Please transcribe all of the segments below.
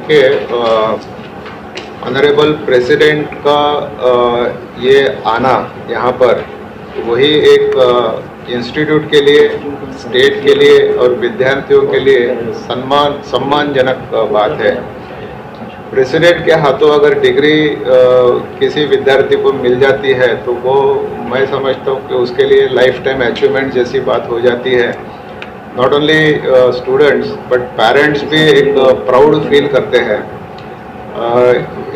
देखिए, honourable president का ये आना यहाँ पर वही एक इंस्टीट्यूट के लिए, स्टेट के लिए और विद्यार्थियों के लिए सम्मानजनक बात है। प्रेसिडेंट के हाथों अगर डिग्री किसी विद्यार्थी को मिल जाती है तो वो मैं समझता हूँ कि उसके लिए लाइफ टाइम अचीवमेंट जैसी बात हो जाती है। Not only students but parents भी एक प्राउड फील करते हैं।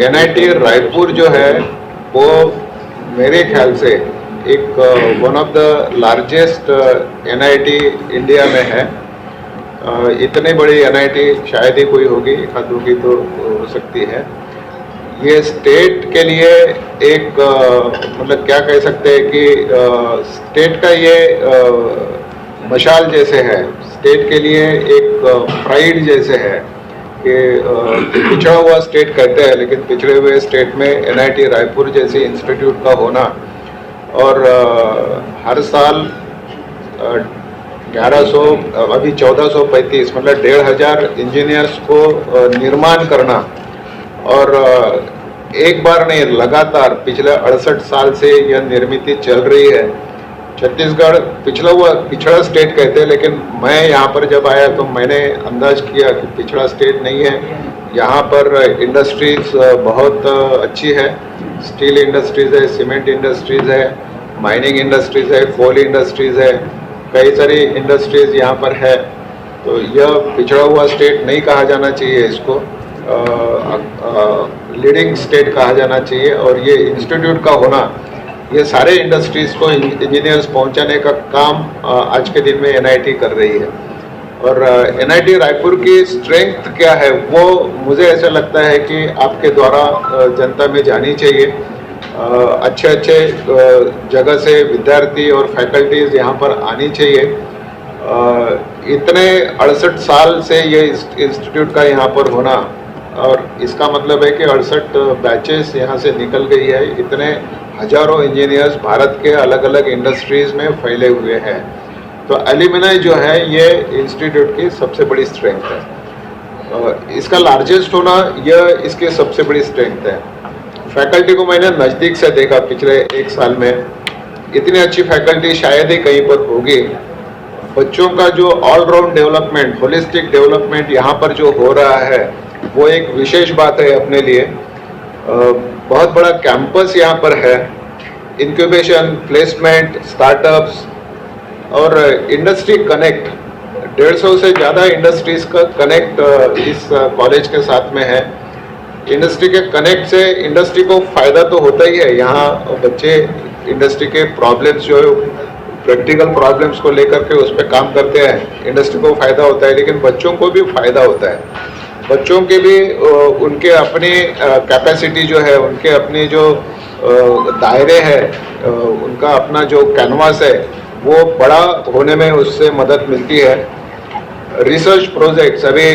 NIT रायपुर जो है वो मेरे ख्याल से एक one of the largest NIT India में है। इतनी बड़ी NIT शायद ही कोई होगी, एक आध होगी तो हो सकती है। ये स्टेट के लिए एक मतलब क्या कह सकते हैं कि स्टेट का ये मशाल जैसे है, स्टेट के लिए एक प्राइड जैसे है कि पिछड़ा हुआ स्टेट कहते हैं, लेकिन पिछड़े हुए स्टेट में NIT रायपुर जैसे इंस्टीट्यूट का होना और हर साल 1100 अभी 1435 मतलब 1500 इंजीनियर्स को निर्माण करना और एक बार नहीं लगातार पिछले 68 साल से यह निर्मित चल रही है। छत्तीसगढ़ पिछड़ा स्टेट कहते हैं, लेकिन मैं यहाँ पर जब आया तो मैंने अंदाज किया कि पिछड़ा स्टेट नहीं है। यहाँ पर इंडस्ट्रीज बहुत अच्छी है, स्टील इंडस्ट्रीज है, सीमेंट इंडस्ट्रीज है, माइनिंग इंडस्ट्रीज है, कोल इंडस्ट्रीज है, कई सारी इंडस्ट्रीज यहाँ पर है। तो यह पिछड़ा हुआ स्टेट नहीं कहा जाना चाहिए, इसको लीडिंग स्टेट कहा जाना चाहिए। और ये इंस्टीट्यूट का होना, ये सारे इंडस्ट्रीज को इंजीनियर्स पहुंचाने का काम आज के दिन में NIT कर रही है। और NIT रायपुर की स्ट्रेंथ क्या है वो मुझे ऐसा लगता है कि आपके द्वारा जनता में जानी चाहिए। अच्छे अच्छे जगह से विद्यार्थी और फैकल्टीज यहाँ पर आनी चाहिए। इतने 68 साल से ये इंस्टीट्यूट का यहाँ पर होना, और इसका मतलब है कि 68 बैचेस यहाँ से निकल गई है। इतने हजारों इंजीनियर्स भारत के अलग अलग इंडस्ट्रीज में फैले हुए हैं। तो एल्यूमिनाई जो है ये इंस्टीट्यूट की सबसे बड़ी स्ट्रेंथ है। इसका लार्जेस्ट होना यह इसकी सबसे बड़ी स्ट्रेंथ है। फैकल्टी को मैंने नज़दीक से देखा पिछले एक साल में, इतनी अच्छी फैकल्टी शायद ही कहीं पर होगी। बच्चों का जो ऑलराउंड डेवलपमेंट, होलिस्टिक डेवलपमेंट यहाँ पर जो हो रहा है वो एक विशेष बात है अपने लिए। बहुत बड़ा कैंपस यहाँ पर है, इंक्यूबेशन, प्लेसमेंट, स्टार्टअप्स और इंडस्ट्री कनेक्ट। 150 से ज़्यादा इंडस्ट्रीज का कनेक्ट इस कॉलेज के साथ में है। इंडस्ट्री के कनेक्ट से इंडस्ट्री को फ़ायदा तो होता ही है। यहाँ बच्चे इंडस्ट्री के प्रॉब्लम्स जो प्रैक्टिकल प्रॉब्लम्स को लेकर के उस पर काम करते हैं, इंडस्ट्री को फ़ायदा होता है, लेकिन बच्चों को भी फ़ायदा होता है। बच्चों के भी उनके अपनी कैपेसिटी जो है, उनके अपने जो दायरे हैं, उनका अपना जो कैनवास है वो बड़ा होने में उससे मदद मिलती है। रिसर्च प्रोजेक्ट्स अभी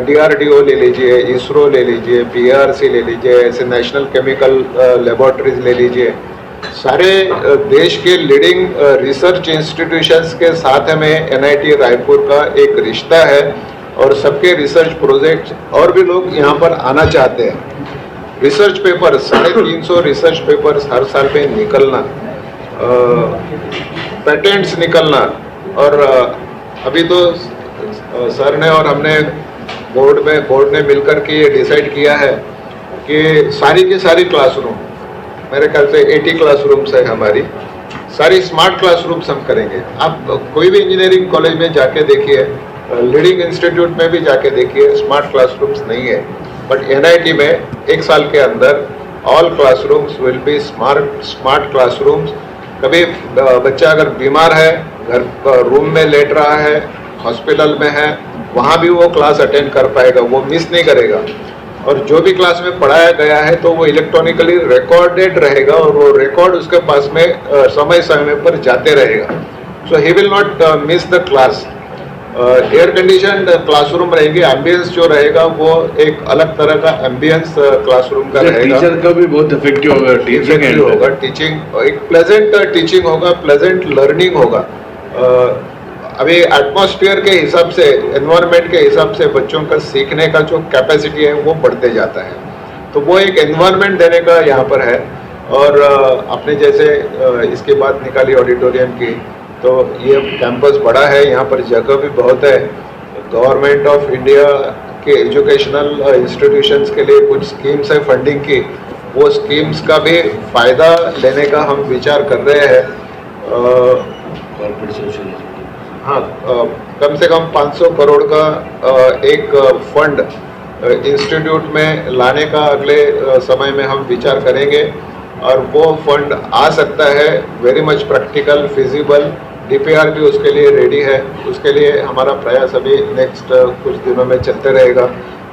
DRDO ले लीजिए, इसरो ले लीजिए, PRC ले लीजिए, ऐसे नेशनल केमिकल लेबोरेटरीज ले लीजिए, सारे देश के लीडिंग रिसर्च इंस्टीट्यूशंस के साथ में NIT रायपुर का एक रिश्ता है और सबके रिसर्च प्रोजेक्ट्स और भी लोग यहाँ पर आना चाहते हैं। रिसर्च पेपर 350 रिसर्च पेपर्स हर साल पे निकलना, पेटेंट्स निकलना, और अभी तो सर ने और हमने बोर्ड ने मिलकर के ये डिसाइड किया है कि सारी की सारी क्लासरूम, मेरे ख्याल से 80 क्लासरूम्स है हमारी, सारी स्मार्ट क्लासरूम्स हम करेंगे। आप कोई भी इंजीनियरिंग कॉलेज में जाके देखिए, लीडिंग इंस्टीट्यूट में भी जाके देखिए, स्मार्ट क्लासरूम्स नहीं है। बट NIT में एक साल के अंदर all classrooms will be smart classrooms. कभी बच्चा अगर बीमार है, घर रूम में लेट रहा है, हॉस्पिटल में है, वहाँ भी वो क्लास अटेंड कर पाएगा, वो मिस नहीं करेगा। और जो भी क्लास में पढ़ाया गया है तो वो इलेक्ट्रॉनिकली रिकॉर्डेड रहेगा और वो रिकॉर्ड उसके पास में समय समय पर जाते रहेगा। So he will not miss the class. Air condition classroom रहेगी, एम्बियंस जो रहेगा वो एक अलग तरह का एम्बियंस क्लासरूम का रहेगा। टीचर का भी बहुत इफेक्टिव होगा, टीचिंग एक प्लेजेंट टीचिंग होगा, प्लेजेंट लर्निंग होगा। अभी एटमॉस्फेयर के हिसाब से, एनवायरनमेंट के हिसाब से बच्चों का सीखने का जो कैपेसिटी है वो बढ़ते जाता है। तो वो एक एनवायरनमेंट देने का यहाँ पर है। और आपने जैसे इसकी बात निकाली ऑडिटोरियम की, तो ये कैंपस बड़ा है, यहाँ पर जगह भी बहुत है। गवर्नमेंट ऑफ इंडिया के एजुकेशनल इंस्टीट्यूशंस के लिए कुछ स्कीम्स है फंडिंग की, वो स्कीम्स का भी फ़ायदा लेने का हम विचार कर रहे हैं। हाँ, कम से कम 500 करोड़ का एक फंड इंस्टीट्यूट में लाने का अगले समय में हम विचार करेंगे। और वो फंड आ सकता है, very much practical, feasible, DPR भी उसके लिए रेडी है। उसके लिए हमारा प्रयास अभी नेक्स्ट कुछ दिनों में चलते रहेगा।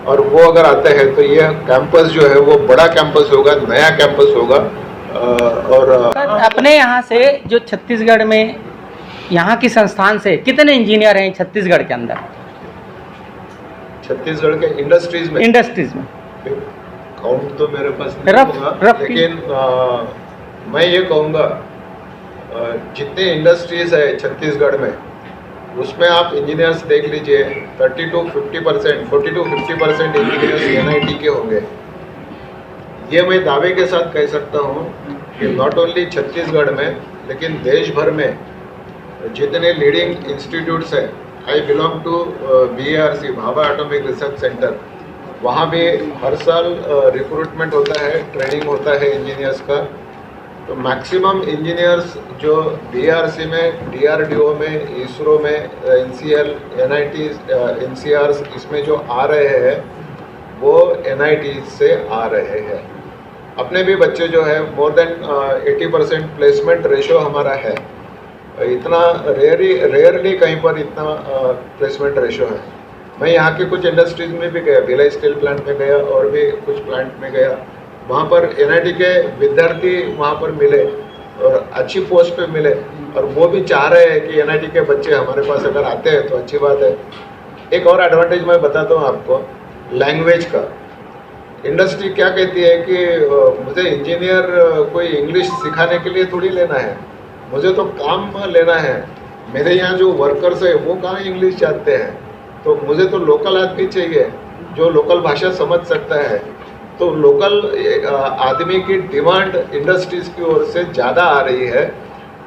और वो अगर आता है तो ये कैंपस जो है वो बड़ा कैंपस होगा, नया कैंपस होगा। और अपने यहाँ से जो छत्तीसगढ़ में यहाँ की संस्थान से कितने इंजीनियर हैं छत्तीसगढ़ के अंदर? छत्तीसगढ़ के इंडस्ट्रीज में काउंट तो मेरे पास नहीं होगा, लेकिन मैं ये कहूँगा जितने इंडस्ट्रीज है छत्तीसगढ़ में, उसमें आप इंजीनियर्स देख लीजिए, 30 to 50%, 40 to 50% इंजीनियर्स NIT के होंगे। ये मैं दावे के साथ कह सकता हूँ कि नॉट ओनली छत्तीसगढ़ में, लेकिन देश भर में जितने लीडिंग इंस्टीट्यूट्स हैं, I belong to BARC, Bhabha atomic research centre, वहाँ भी हर साल रिक्रूटमेंट होता है, ट्रेनिंग होता है इंजीनियर्स का। तो मैक्सिमम इंजीनियर्स जो BARC में, DRDO में, इसरो में, NCL, NIT, NCRs इसमें जो आ रहे हैं वो NIT से आ रहे हैं। अपने भी बच्चे जो है मोर देन 80% प्लेसमेंट रेशो हमारा है। इतना रेयरली कहीं पर इतना प्लेसमेंट रेशो है। मैं यहाँ के कुछ इंडस्ट्रीज में भी गया, भिलाई स्टील प्लांट में गया और भी कुछ प्लांट में गया। वहाँ पर NIT के विद्यार्थी वहाँ पर मिले और अच्छी पोस्ट पे मिले, और वो भी चाह रहे हैं कि NIT के बच्चे हमारे पास अगर आते हैं तो अच्छी बात है। एक और एडवांटेज मैं बताता हूँ आपको, लैंग्वेज का। इंडस्ट्री क्या कहती है कि मुझे इंजीनियर कोई इंग्लिश सिखाने के लिए थोड़ी लेना है, मुझे तो काम लेना है। मेरे यहाँ जो वर्कर्स है वो कहाँ इंग्लिश जानते हैं, तो मुझे तो लोकल आदमी चाहिए जो लोकल भाषा समझ सकता है। तो लोकल आदमी की डिमांड इंडस्ट्रीज की ओर से ज़्यादा आ रही है।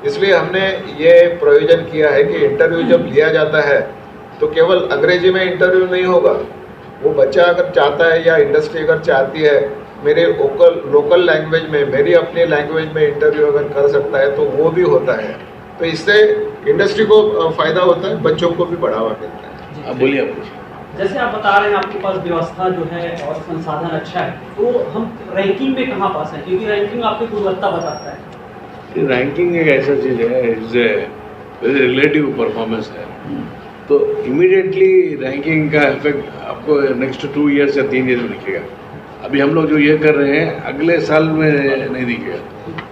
इसलिए हमने ये प्रयोजन किया है कि इंटरव्यू जब लिया जाता है तो केवल अंग्रेजी में इंटरव्यू नहीं होगा। वो बच्चा अगर चाहता है या इंडस्ट्री अगर चाहती है मेरे लोकल लैंग्वेज में, मेरी अपनी लैंग्वेज में इंटरव्यू अगर कर सकता है तो वो भी होता है। तो इससे इंडस्ट्री को फ़ायदा होता है, बच्चों को भी बढ़ावा मिलता है। अब बोलिए आप। जैसे आप बता रहे हैं आपके पास व्यवस्था जो है और संसाधन अच्छा है, तो हम रैंकिंग में कहाँ पास हैं? क्योंकि रैंकिंग आपकी गुणवत्ता बताता है। रैंकिंग एक ऐसा चीज़ है, इज रिलेटिव परफॉर्मेंस है। तो इमीडिएटली रैंकिंग का इफेक्ट आपको नेक्स्ट 2 ईयर्स या 3 ईयर्स में दिखेगा। अभी हम लोग जो ये कर रहे हैं अगले साल में नहीं दिखेगा,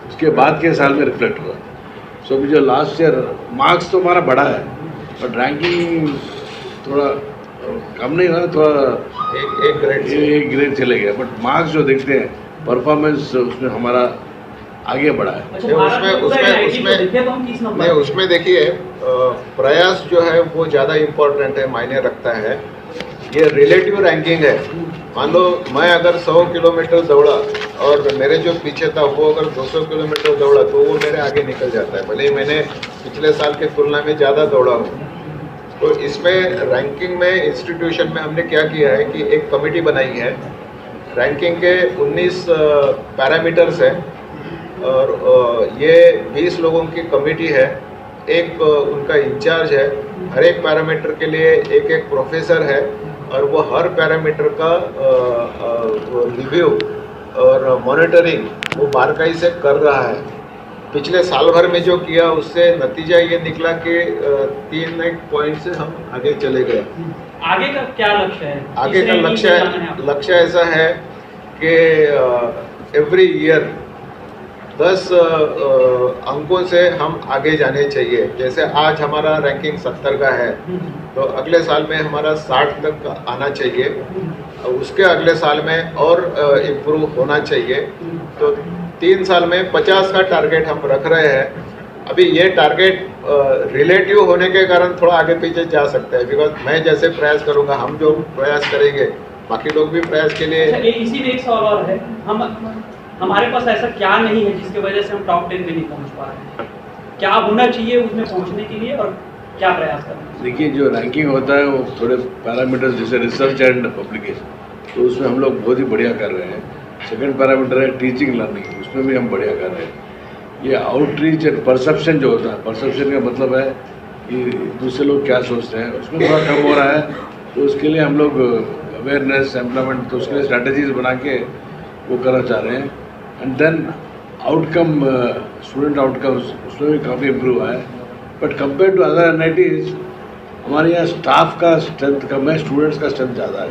उसके बाद के साल में रिफ्लेक्ट होगा। सो अभी जो लास्ट ईयर मार्क्स तो हमारा बढ़ा है, बट रैंकिंग थोड़ा कम नहीं हुआ, थोड़ा एक ग्रेड चले गया। बट मार्क्स जो देखते हैं, परफॉर्मेंस उसमें हमारा आगे बढ़ा है। उसमें देखिए प्रयास जो है वो ज़्यादा इम्पोर्टेंट है, मायने रखता है। ये रिलेटिव रैंकिंग है। मान लो मैं अगर 100 किलोमीटर दौड़ा और मेरे जो पीछे था वो अगर 200 किलोमीटर दौड़ा तो वो मेरे आगे निकल जाता है, भले ही मैंने पिछले साल की तुलना में ज़्यादा दौड़ा हूँ। तो इसमें रैंकिंग में इंस्टीट्यूशन में हमने क्या किया है कि एक कमेटी बनाई है। रैंकिंग के 19 पैरामीटर्स हैं और ये 20 लोगों की कमेटी है। एक उनका इंचार्ज है। हर एक पैरामीटर के लिए एक एक प्रोफेसर है और वो हर पैरामीटर का रिव्यू और मॉनिटरिंग वो बारकाई से कर रहा है। पिछले साल भर में जो किया उससे नतीजा ये निकला कि 3 पॉइंट से हम आगे चले गए। आगे का क्या लक्ष्य है? आगे का लक्ष्य ऐसा है कि एवरी ईयर 10 अंकों से हम आगे जाने चाहिए। जैसे आज हमारा रैंकिंग 70 का है तो अगले साल में हमारा 60 तक आना चाहिए, उसके अगले साल में और इम्प्रूव होना चाहिए। तो 3 साल में 50 का टारगेट हम रख रहे हैं। अभी ये टारगेट रिलेटिव होने के कारण थोड़ा आगे पीछे जा सकता है, बिकॉज मैं जैसे प्रयास करूंगा, हम जो प्रयास करेंगे बाकी लोग भी प्रयास के लिए। अच्छा, इसी में एक सवाल और है, हमारे पास ऐसा क्या नहीं है जिसकी वजह से हम टॉप 10 में नहीं पहुंच पा रहे हैं? क्या होना चाहिए उसमें पहुंचने के लिए और क्या प्रयास करना है? देखिए, जो रैंकिंग होता है वो थोड़े पैरामीटर्स जैसे रिसर्च एंड पब्लिकेशन, तो उसमें हम लोग बहुत ही बढ़िया कर रहे हैं। सेकंड पैरामीटर है टीचिंग लर्निंग, उसमें भी हम बढ़िया कर रहे हैं। ये आउटरीच एंड परसेप्शन जो होता है, परसेप्शन का मतलब है कि दूसरे लोग क्या सोचते हैं, उसमें थोड़ा कम हो रहा है। तो उसके लिए हम लोग अवेयरनेस एम्प्लॉयमेंट, तो उसके लिए स्ट्रैटेजीज बना के वो करना चाह रहे हैं। And then outcome, student outcomes, उसमें भी काफ़ी इम्प्रूव है। But compare to other NITs हमारे यहाँ स्टाफ का स्ट्रेंथ कम है, स्टूडेंट्स का स्ट्रेंथ ज़्यादा है।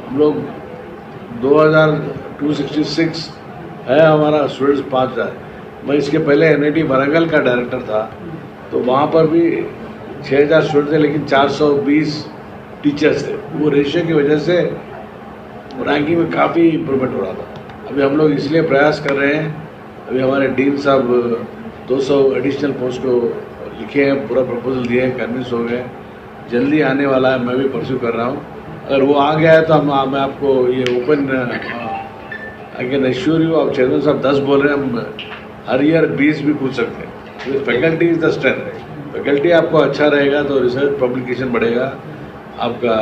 हम लोग 2266 है हमारा स्टूडेंट्स 5000। मैं इसके पहले NIT वारंगल का डायरेक्टर था, तो वहाँ पर भी 6000 स्टूडेंट थे, लेकिन 420 टीचर्स थे। वो रेशियो की वजह से रैंकिंग में काफ़ी इम्प्रूवमेंट हो रहा था। अभी हम लोग इसलिए प्रयास कर रहे हैं, अभी हमारे डीन साहब 200 एडिशनल पोस्ट को लिखे हैं, पूरा प्रपोजल दिए हैं, कन्विंस हो गए, जल्दी आने वाला है। मैं भी परस्यू कर रहा हूँ, अगर वो आ गया है तो मैं आपको ये open I can assure you, आप चेयरमैन साहब 10 बोल रहे हैं, हम हर ईयर 20 भी पूछ सकते हैं। Faculty is the strength. Faculty आपको अच्छा रहेगा तो रिसर्च पब्लिकेशन बढ़ेगा, आपका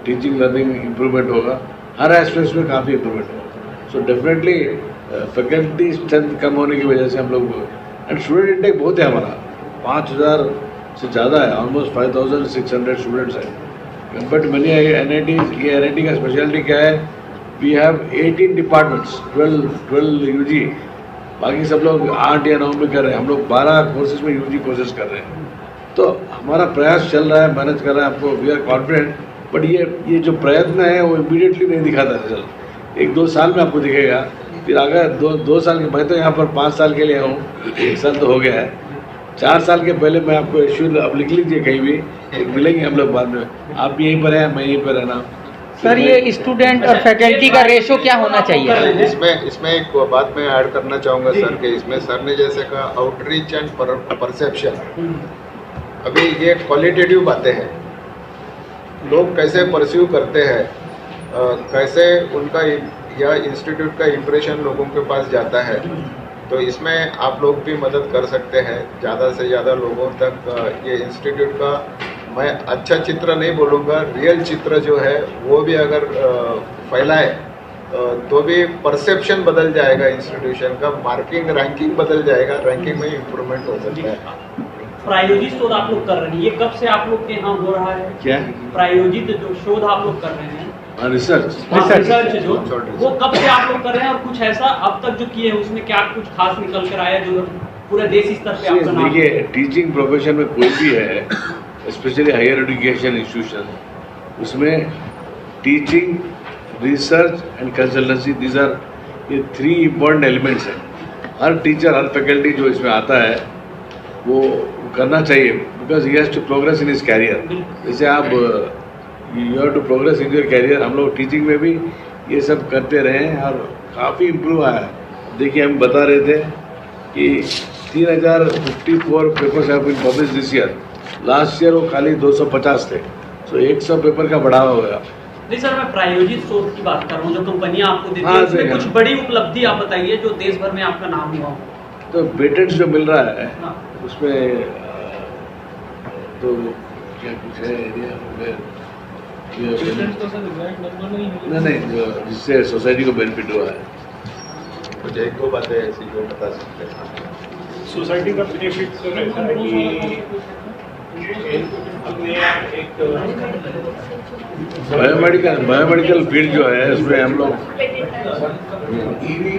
टीचिंग लर्निंग इम्प्रूवमेंट होगा, हर एस्पेक्ट्स में काफ़ी इम्प्रूवमेंट होगा। सो डेफिनेटली फैकल्टी स्ट्रेंथ कम होने की वजह से हम लोग, एंड स्टूडेंट इंटेक बहुत है हमारा, 5000 से ज़्यादा है, ऑलमोस्ट 5600 स्टूडेंट्स हैं कंपेयर टू मेनी NITs। ये NIT का स्पेशलिटी क्या है, वी हैव 18 डिपार्टमेंट्स, 12 UG, बाकी सब लोग 8 या 9 में कर रहे हैं, हम लोग 12 कोर्सेज में UG कोर्सेज कर रहे हैं। तो हमारा प्रयास चल रहा है, मेहनत कर रहा है, आपको वी आर कॉन्फिडेंट। बट ये जो प्रयत्न है वो इमीडिएटली नहीं दिखाता रिजल्ट, 1-2 साल में आपको दिखेगा। फिर अगर 2 साल के, मैं तो यहाँ पर 5 साल के लिए हूँ, 1 साल तो हो गया है, 4 साल के पहले मैं आपको इश्यू, अब लिख लीजिए कहीं भी, मिलेंगे हम लोग बाद में, आप भी यहीं पर हैं, मैं यहीं पर रहना। सर, ये स्टूडेंट और फैकल्टी का रेशो क्या होना चाहिए? इसमें एक बात मैं ऐड करना चाहूँगा सर, कि इसमें सर ने जैसे कहा आउटरीच एंड परसेप्शन, अभी ये क्वालिटेटिव बातें हैं, लोग कैसे परस्यू करते हैं, कैसे उनका या इंस्टीट्यूट का इम्प्रेशन लोगों के पास जाता है, तो इसमें आप लोग भी मदद कर सकते हैं। ज़्यादा से ज़्यादा लोगों तक ये इंस्टीट्यूट का, मैं अच्छा चित्र नहीं बोलूँगा, रियल चित्र जो है वो भी अगर फैलाए तो भी परसेप्शन बदल जाएगा, इंस्टीट्यूशन का मार्किंग रैंकिंग बदल जाएगा, रैंकिंग में इम्प्रूवमेंट हो सकता है। प्रायोजित शोध आप लोग कर रहे हैं, ये कब से आप लोग के यहाँ हो रहा है? क्या प्रायोजित जो शोध आप लोग कर रहे हैं, रिसर्च जो वो कब से आप लोग कर रहे हैं, और कुछ ऐसा अब तक जो किए हैं उसमें क्या कुछ खास निकल कर आया जो पूरे देश स्तर पे आपका नाम? देखिए, टीचिंग प्रोफेशन में कोई भी है, स्पेशली हायर एजुकेशन इंस्टीट्यूशन, उसमें teaching, research and consultancy, these are ये 3 इम्पॉर्टेंट एलिमेंट्स हैं। हर टीचर, हर फैकल्टी जो इसमें आता है वो करना चाहिए, because he has to progress in his career. जैसे आप you have to progress in your career, हम लोग टीचिंग में भी ये सब करते रहे हैं और काफ़ी इम्प्रूव आया है। देखिए, हम बता रहे थे कि 3054 papers have been publish this year, last year वो खाली 250 थे, तो 100 पेपर का बढ़ावा होगा। नहीं सर, मैं प्रायोजित शोध की बात कर रहा हूँ, जो कंपनियां आपको देती हैं, उसमें कुछ बड़ी उपलब्धि आप बताइए जो देश भर में आपका नाम हुआ हो। तो पेटेंट्स जो मिल रहा है उसमें तो क्या कुछ है एरिया नहीं, जिससे सोसाइटी को बेनिफिट हुआ है। कुछ 1-2 बातें ऐसी जो बता सकते हैं। सोसाइटी का बेनिफिट तो रहता है कि अपने एक बायोमेडिकल फील्ड जो है उसमें हम लोग ईवी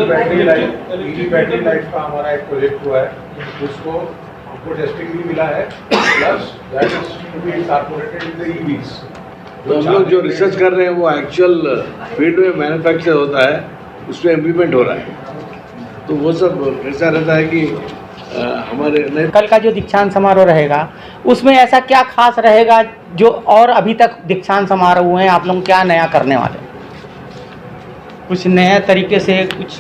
बैटरी लाइफ का हमारा एक प्रोजेक्ट हुआ है, उसको हमको टेस्टिंग भी मिला है, plus that is to be incorporated in the EVs. तो हम लोग जो रिसर्च कर रहे हैं वो एक्चुअल फील्ड में मैन्युफैक्चर होता है, उसमें इम्प्लीमेंट हो रहा है। तो वो सब ऐसा रहता है कि हमारे कल का जो दीक्षांत समारोह रहेगा उसमें ऐसा क्या खास रहेगा जो और अभी तक दीक्षांत समारोह हुए हैं, आप लोग क्या नया करने वाले? कुछ नया तरीके से कुछ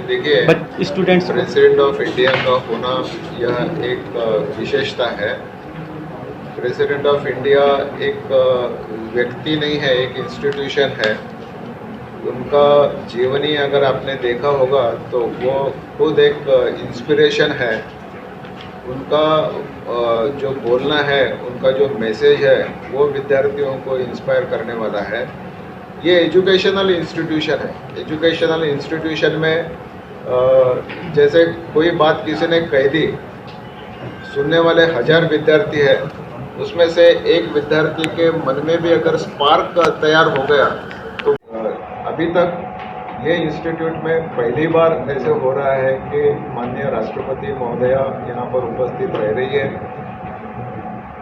देखिए, स्टूडेंट्स को प्रेसिडेंट ऑफ इंडिया का होना यह एक विशेषता है। प्रेसिडेंट ऑफ इंडिया एक व्यक्ति नहीं है, एक इंस्टीट्यूशन है। उनका जीवनी अगर आपने देखा होगा तो वो खुद एक इंस्पिरेशन है। उनका जो बोलना है, उनका जो मैसेज है, वो विद्यार्थियों को इंस्पायर करने वाला है। ये एजुकेशनल इंस्टीट्यूशन है। एजुकेशनल इंस्टीट्यूशन में जैसे कोई बात किसी ने कह दी, सुनने वाले 1000 विद्यार्थी है, उसमें से एक विद्यार्थी के मन में भी अगर स्पार्क तैयार हो गया तो अभी तक ये इंस्टीट्यूट में पहली बार ऐसे हो रहा है कि माननीय राष्ट्रपति महोदया यहाँ पर उपस्थित रह रही है।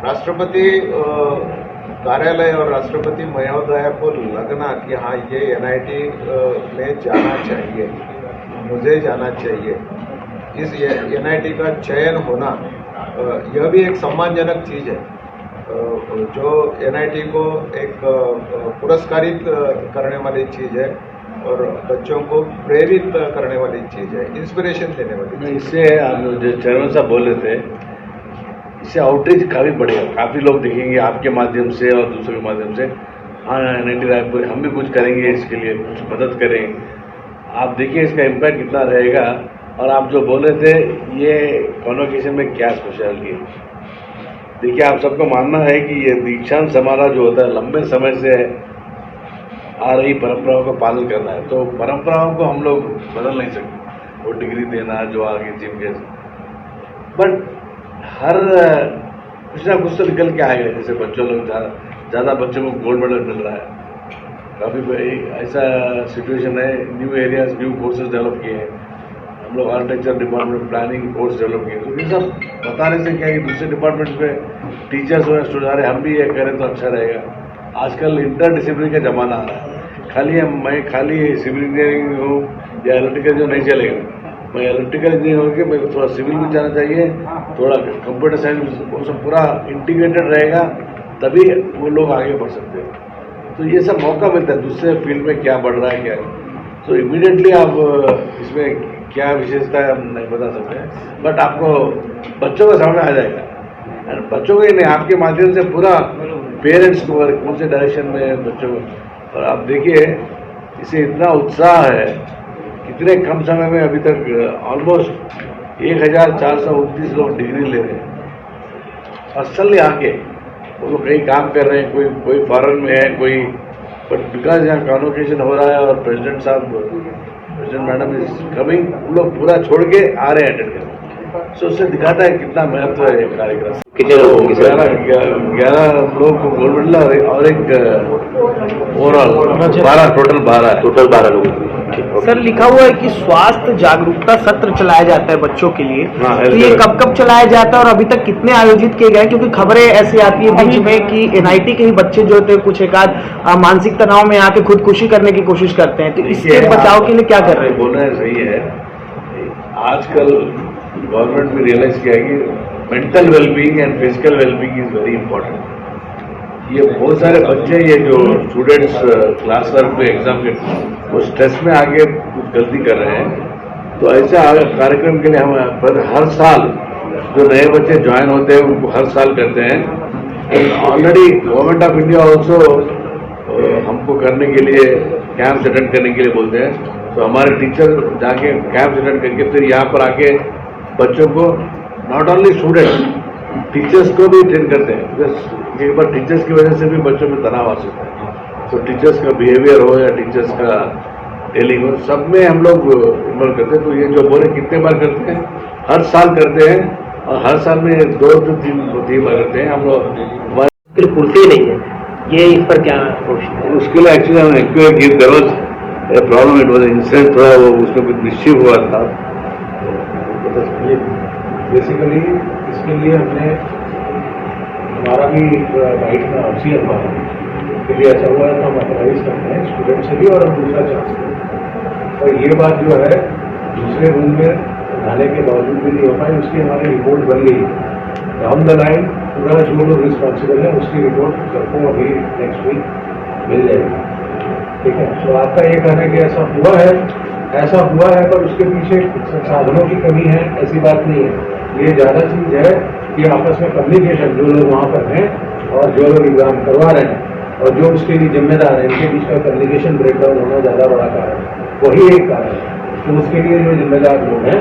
राष्ट्रपति कार्यालय और राष्ट्रपति महोदया को लगना कि हाँ, ये NIT में जाना चाहिए, मुझे जाना चाहिए, इस NIT का चयन होना यह भी एक सम्मानजनक चीज़ है, जो NIT को एक पुरस्कारित करने वाली चीज़ है और बच्चों को प्रेरित करने वाली चीज़ है, इंस्पिरेशन देने वाली चीज़। इससे जो चेयरमैन साहब बोल रहे थे, इससे आउटरीच काफ़ी बढ़ेगा। काफ़ी लोग देखेंगे आपके माध्यम से और दूसरों के माध्यम से, हाँ NIT रायपुर हम भी कुछ करेंगे, इसके लिए कुछ मदद करेंगे। आप देखिए इसका इम्पैक्ट कितना रहेगा। और आप जो बोल रहे थे ये कॉन्वोकेशन में क्या स्पेशलिटी है, देखिए आप सबको मानना है कि ये दीक्षांत समारोह जो होता है लंबे समय से आ रही परंपराओं का पालन करना है। तो परंपराओं को हम लोग बदल नहीं सकते, वो डिग्री देना जो आगे चीफ गेस्ट, बट हर कुछ ना कुछ तो निकल के आएगा। जैसे बच्चों लोग ज़्यादा बच्चों को गोल्ड मेडल मिल रहा है, काफ़ी ऐसा सिचुएशन है। New areas, new courses develop किए हैं हम लोग, architecture department, planning course develop किए। तो ये सब बताने से क्या है कि दूसरे डिपार्टमेंट में टीचर्स हो या स्टूडेंट, हम भी ये करें तो अच्छा रहेगा। आजकल इंटरडिसिप्लिनरी का ज़माना आ रहा है। मैं खाली सिविल इंजीनियरिंग हूँ या इलेक्ट्रिकल जो नहीं चलेगा, मैं इलेक्ट्रिकल इंजीनियर होकर मेरे को थोड़ा सिविल भी जाना चाहिए, थोड़ा कंप्यूटर साइंस, वो सब पूरा इंटीग्रेटेड रहेगा, तभी वो लोग आगे बढ़ सकते हैं। तो ये सब मौका मिलता है, दूसरे फील्ड में क्या बढ़ रहा है क्या है। तो इमीडिएटली आप इसमें क्या विशेषता है हम नहीं बता सकते, बट आपको बच्चों का समझ आ जाएगा। बच्चों को ही नहीं, आपके माध्यम से पूरा पेरेंट्स को कौन से डायरेक्शन में बच्चों को। और आप देखिए इसे इतना उत्साह है, कितने कम समय में अभी तक ऑलमोस्ट 1429 लोग डिग्री ले रहे हैं। असल आके वो लोग कहीं काम कर रहे हैं, कोई फॉरेन में है, कोई, बट बिकॉज यहाँ कॉन्वोकेशन हो रहा है और प्रेसिडेंट मैडम इज कमिंग, वो लोग पूरा छोड़ के आ रहे हैं अटेंड करने। सो उससे दिखाता है कितना महत्व है ये कार्यक्रम। कितने लोग होंगे सर? 11 लोग को गोल्ड मेडल और एक ओवरऑल 12, टोटल 12 लोग। सर लिखा हुआ है कि स्वास्थ्य जागरूकता सत्र चलाया जाता है बच्चों के लिए, हाँ, तो ये कब चलाया जाता है और अभी तक कितने आयोजित किए गए? क्योंकि खबरें ऐसी आती है बीच में कि NIT के ही बच्चे जो थे कुछ एक आध मानसिक तनाव में आके खुदकुशी करने की कोशिश करते हैं, तो इसके बचाव के लिए क्या कर रहे हैं? बोलना है सही है। आजकल गवर्नमेंट ने रियलाइज किया है कि mental wellbeing and physical wellbeing is very important. ये बहुत सारे बच्चे, ये जो स्टूडेंट्स क्लास वर्क में एग्जाम के, वो स्ट्रेस में आगे कुछ गलती कर रहे हैं। तो ऐसे कार्यक्रम के लिए हम हर साल जो नए बच्चे ज्वाइन होते हैं उनको हर साल करते हैं। Already government of India also हमको करने के लिए कैंप्स अटेंड करने के लिए बोलते हैं। तो हमारे टीचर जाके कैंप्स अटेंड करके फिर यहाँ पर आके बच्चों को, नॉट ओनली स्टूडेंट, टीचर्स को भी ट्रेन करते हैं। बिकॉज एक बार टीचर्स की वजह से भी बच्चों में तनाव आ सकता है। तो टीचर्स का बिहेवियर हो या टीचर्स का डेलिंग हो, सब में हम लोग इन्वॉल्व करते हैं। तो ये जो बोले कितने बार करते हैं, हर साल करते हैं और हर साल में 2 से 3 बार करते हैं हम लोग। पूर्ति नहीं है ये, इस पर क्या रोशनी है? उसके लिए एक्चुअली हम प्रॉब्लम, इट वॉज इंसिडेंट, थोड़ा वो उसमें कुछ मिस्चीफ हुआ था। बेसिकली इसके लिए हमने, हमारा भी राइट में ऑप्शन हुआ के लिए ऐसा हुआ है तो हम ऑर्गेनाइज करते हैं स्टूडेंट से भी और हम दूसरा चांस दें। और ये बात जो है दूसरे रूम में जाने के बावजूद भी नहीं हो पाई, उसकी हमारी रिपोर्ट बन गई है। डाउन द लाइन पूरा जो लोग रिस्पॉन्सिबल है उसकी रिपोर्ट सबको अभी नेक्स्ट वीक मिल जाएगी। ठीक है, तो आपका ये कहना है कि ऐसा हुआ है ऐसा हुआ है, पर उसके पीछे संसाधनों की कमी है ऐसी बात नहीं है। ये ज़्यादा चीज़ है कि आपस में कम्युनिकेशन, जो लोग वहाँ पर हैं और जो लोग एग्जाम करवा रहे हैं और जो उसके लिए जिम्मेदार है, इनके बीच का कम्युनिकेशन ब्रेकडाउन होना ज़्यादा बड़ा कारण है। वही एक कारण है। तो उसके लिए जो जिम्मेदार लोग हैं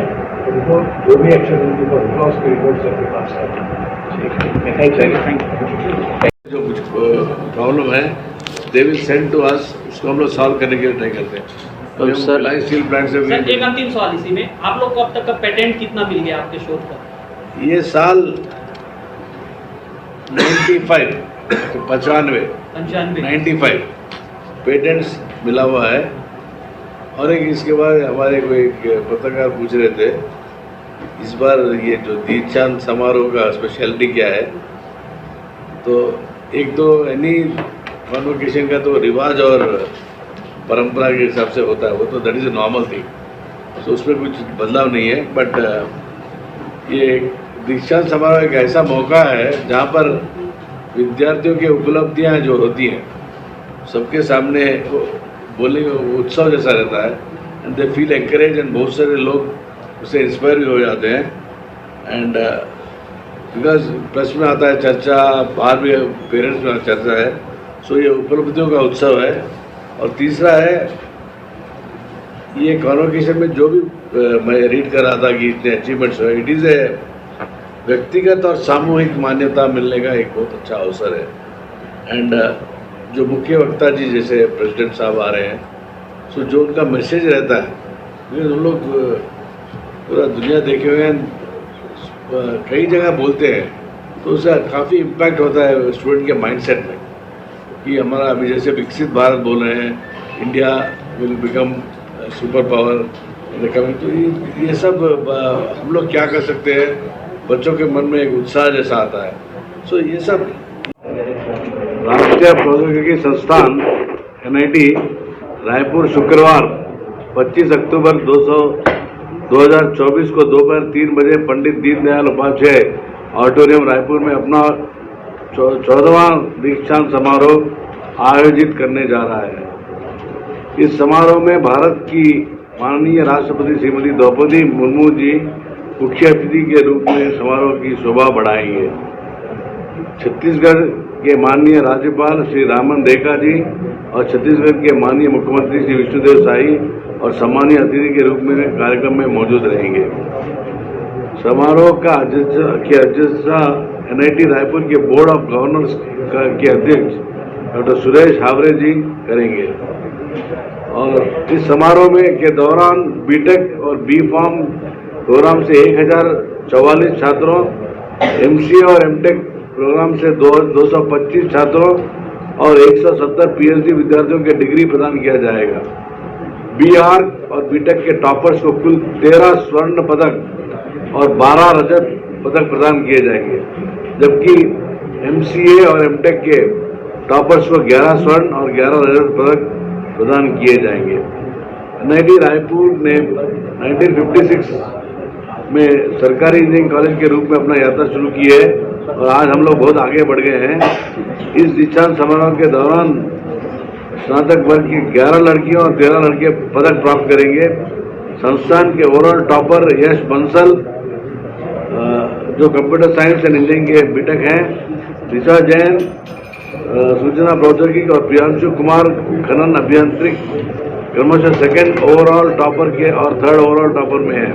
उनको जो भी एक्शन उनके ऊपर होगा उसकी रिपोर्ट सबके पास आएगी। जो कुछ प्रॉब्लम है they will send to us, उसको हम लोग सॉल्व करने के लिए ट्राई करते हैं। तो सर, रिलायंस स्टील प्लांट से सर एक अंतिम सवाल इसी में, आप लोग को अब तक का पेटेंट कितना मिल गया आपके शोध का? ये साल 95 पेटेंट्स मिला हुआ है। और एक इसके बाद हमारे को एक पत्रकार पूछ रहे थे इस बार ये जो दीक्षांत समारोह का स्पेशलिटी क्या है। तो एक तो एनी कॉन्वोकेशन का तो रिवाज और परंपरा के हिसाब से होता है, वो तो that is a normal thing, तो उसमें कुछ बदलाव नहीं है। बट ये दीक्षांत समारोह एक ऐसा मौका है जहाँ पर विद्यार्थियों की उपलब्धियाँ जो होती हैं सबके सामने बोलने का उत्सव जैसा रहता है, and they feel encourage, and बहुत सारे लोग उससे इंस्पायर भी हो जाते हैं। एंड बिकॉज प्रेस में आता है चर्चा, बाहर भी पेरेंट्स में चर्चा है, सो ये उपलब्धियों का उत्सव है। और तीसरा है ये कॉन्वोकेशन में जो भी मैं रीड कर रहा था कि इतने अचीवमेंट्स हुए, इट इज़ ए व्यक्तिगत और सामूहिक मान्यता मिलने का एक बहुत अच्छा अवसर है। एंड जो मुख्य वक्ता जी जैसे प्रेसिडेंट साहब आ रहे हैं, सो जो उनका मैसेज रहता है, क्योंकि हम लोग पूरा दुनिया देखे हुए हैं, कई जगह बोलते हैं, तो उससे काफ़ी इम्पैक्ट होता है स्टूडेंट के माइंडसेट में कि हमारा अभी जैसे विकसित भारत बोल रहे हैं, India will become super power in the coming, तो ये सब हम लोग क्या कर सकते हैं, बच्चों के मन में एक उत्साह जैसा आता है। सो ये सब राष्ट्रीय प्रौद्योगिकी संस्थान NIT रायपुर शुक्रवार 25 अक्टूबर 2024 को दोपहर 3 बजे पंडित दीनदयाल उपाध्याय ऑडिटोरियम रायपुर में अपना 14वां दीक्षांत समारोह आयोजित करने जा रहा है। इस समारोह में भारत की माननीय राष्ट्रपति श्रीमती द्रौपदी मुर्मू जी मुख्य अतिथि के रूप में समारोह की शोभा बढ़ाएंगे। छत्तीसगढ़ के माननीय राज्यपाल श्री रामन रेखा जी और छत्तीसगढ़ के माननीय मुख्यमंत्री श्री विष्णुदेव साई और सम्मानीय अतिथि के रूप में कार्यक्रम में मौजूद रहेंगे। समारोह का अध्यक्षता NIT रायपुर के बोर्ड ऑफ गवर्नर्स के अध्यक्ष डॉक्टर सुरेश हावरे जी करेंगे। और इस समारोह में के दौरान बीटेक और B.Pharm प्रोग्राम से 1044 छात्रों, MCA और MTech प्रोग्राम से 225 छात्रों और 170 PhD विद्यार्थियों के डिग्री प्रदान किया जाएगा। BR और BTech के टॉपर्स को कुल 13 स्वर्ण पदक और 12 रजत पदक प्रदान किए जाएंगे, जबकि MCA और MTech के टॉपर्स को 11 स्वर्ण और 11 रजत पदक प्रदान किए जाएंगे। NIT रायपुर ने 1956 में सरकारी इंजीनियरिंग कॉलेज के रूप में अपना यात्रा शुरू की है और आज हम लोग बहुत आगे बढ़ गए हैं। इस दीक्षांत समारोह के दौरान स्नातक वर्ग की 11 लड़कियों और 13 लड़के पदक प्राप्त करेंगे। संस्थान के ओवरऑल टॉपर यश बंसल जो कंप्यूटर साइंस एंड इंजीनियरिंग के बीटेक हैं, ऋचा जैन सूचना प्रौद्योगिकी और प्रियांशु कुमार खनन अभियांत्रिक क्रमशः सेकंड ओवरऑल टॉपर के और थर्ड ओवरऑल टॉपर में हैं।